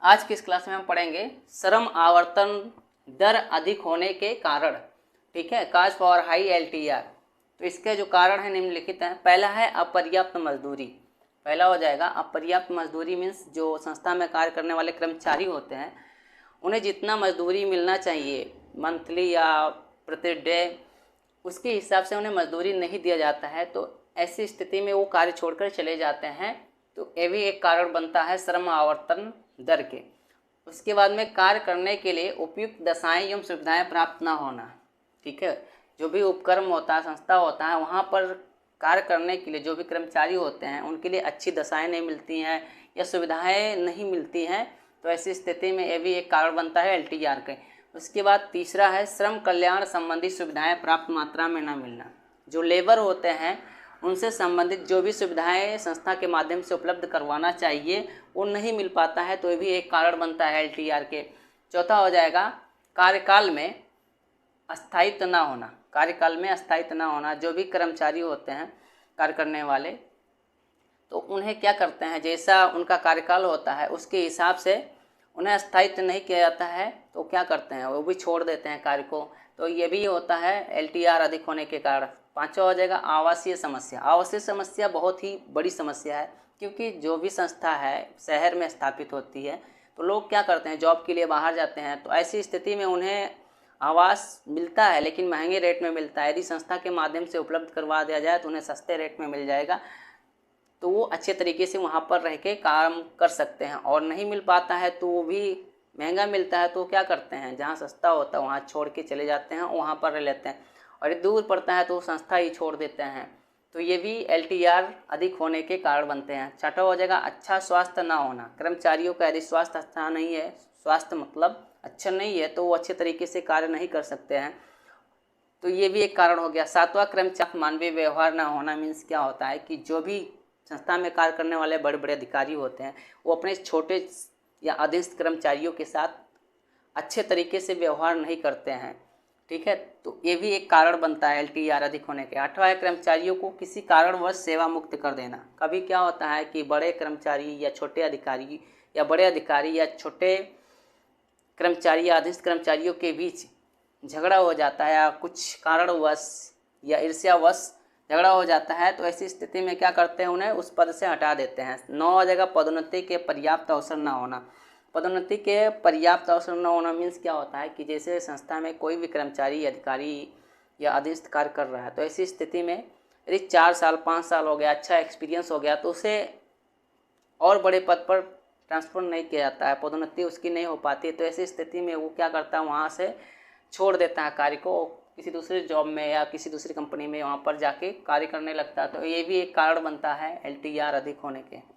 आज की इस क्लास में हम पढ़ेंगे श्रम आवर्तन दर अधिक होने के कारण। ठीक है, काज फॉर हाई LTR। तो इसके जो कारण है निम्नलिखित हैं। पहला है अपर्याप्त मजदूरी। पहला हो जाएगा अपर्याप्त मजदूरी मीन्स जो संस्था में कार्य करने वाले कर्मचारी होते हैं उन्हें जितना मजदूरी मिलना चाहिए मंथली या प्रति डे उसके हिसाब से उन्हें मजदूरी नहीं दिया जाता है, तो ऐसी स्थिति में वो कार्य छोड़कर चले जाते हैं। तो ये भी एक कारण बनता है श्रम आवर्तन दर के। उसके बाद में कार्य करने के लिए उपयुक्त दशाएं एवं सुविधाएं प्राप्त ना होना। ठीक है, जो भी उपक्रम होता है, संस्था होता है, वहाँ पर कार्य करने के लिए जो भी कर्मचारी होते हैं उनके लिए अच्छी दशाएं नहीं मिलती हैं या सुविधाएं नहीं मिलती हैं। तो ऐसी स्थिति में ये भी एक कारण बनता है LTR के। उसके बाद तीसरा है श्रम कल्याण संबंधी सुविधाएं प्राप्त मात्रा में न मिलना। जो लेबर होते हैं उनसे संबंधित जो भी सुविधाएं संस्था के माध्यम से उपलब्ध करवाना चाहिए वो नहीं मिल पाता है, तो ये भी एक कारण बनता है LTR के। चौथा हो जाएगा कार्यकाल में अस्थायित्व ना होना। कार्यकाल में अस्थायित्व ना होना, जो भी कर्मचारी होते हैं कार्य करने वाले तो उन्हें क्या करते हैं, जैसा उनका कार्यकाल होता है उसके हिसाब से उन्हें स्थायित्व नहीं किया जाता है, तो क्या करते हैं वो भी छोड़ देते हैं कार्य को। तो ये भी होता है LTR अधिक होने के कारण। पांचवा हो जाएगा आवासीय समस्या। आवासीय समस्या बहुत ही बड़ी समस्या है, क्योंकि जो भी संस्था है शहर में स्थापित होती है तो लोग क्या करते हैं जॉब के लिए बाहर जाते हैं, तो ऐसी स्थिति में उन्हें आवास मिलता है लेकिन महंगे रेट में मिलता है। यदि संस्था के माध्यम से उपलब्ध करवा दिया जाए तो उन्हें सस्ते रेट में मिल जाएगा, तो वो अच्छे तरीके से वहाँ पर रह के काम कर सकते हैं। और नहीं मिल पाता है तो वो भी महंगा मिलता है, तो क्या करते हैं जहाँ सस्ता होता है वहाँ छोड़ के चले जाते हैं, वहाँ पर रह लेते हैं। और यदि दूर पड़ता है तो संस्था ही छोड़ देते हैं। तो ये भी LTR अधिक होने के कारण बनते हैं। छठा हो जाएगा अच्छा स्वास्थ्य ना होना। कर्मचारियों का यदि स्वास्थ्य अच्छा नहीं है, स्वास्थ्य मतलब अच्छा नहीं है, तो वो अच्छे तरीके से कार्य नहीं कर सकते हैं, तो ये भी एक कारण हो गया। सातवां कर्मचारी मानवीय व्यवहार ना होना मीन्स क्या होता है कि जो भी संस्था में कार्य करने वाले बड़े बड़े अधिकारी होते हैं वो अपने छोटे या अधीनस्थ कर्मचारियों के साथ अच्छे तरीके से व्यवहार नहीं करते हैं। ठीक है, तो ये भी एक कारण बनता है LTR अधिक होने के। आठवां है कर्मचारियों को किसी कारणवश सेवा मुक्त कर देना। कभी क्या होता है कि बड़े कर्मचारी या छोटे अधिकारी या बड़े अधिकारी या छोटे कर्मचारी या अधीनस्थ कर्मचारियों के बीच झगड़ा हो जाता है या कुछ कारणवश या ईर्ष्यावश झगड़ा हो जाता है, तो ऐसी स्थिति में क्या करते हैं उन्हें उस पद से हटा देते हैं। 9 हो जाएगा पदोन्नति के पर्याप्त अवसर ना होना। पदोन्नति के पर्याप्त अवसर न होना मीन्स क्या होता है कि जैसे संस्था में कोई भी कर्मचारी अधिकारी या अधीनस्थ कार्य कर रहा है, तो ऐसी स्थिति में यदि 4 साल 5 साल हो गया, अच्छा एक्सपीरियंस हो गया, तो उसे और बड़े पद पर ट्रांसफर नहीं किया जाता है, पदोन्नति उसकी नहीं हो पाती। तो ऐसी स्थिति में वो क्या करता है वहाँ से छोड़ देता है कार्य को, किसी दूसरे जॉब में या किसी दूसरी कंपनी में वहाँ पर जाके कार्य करने लगता है। तो ये भी एक कारण बनता है LTR अधिक होने के।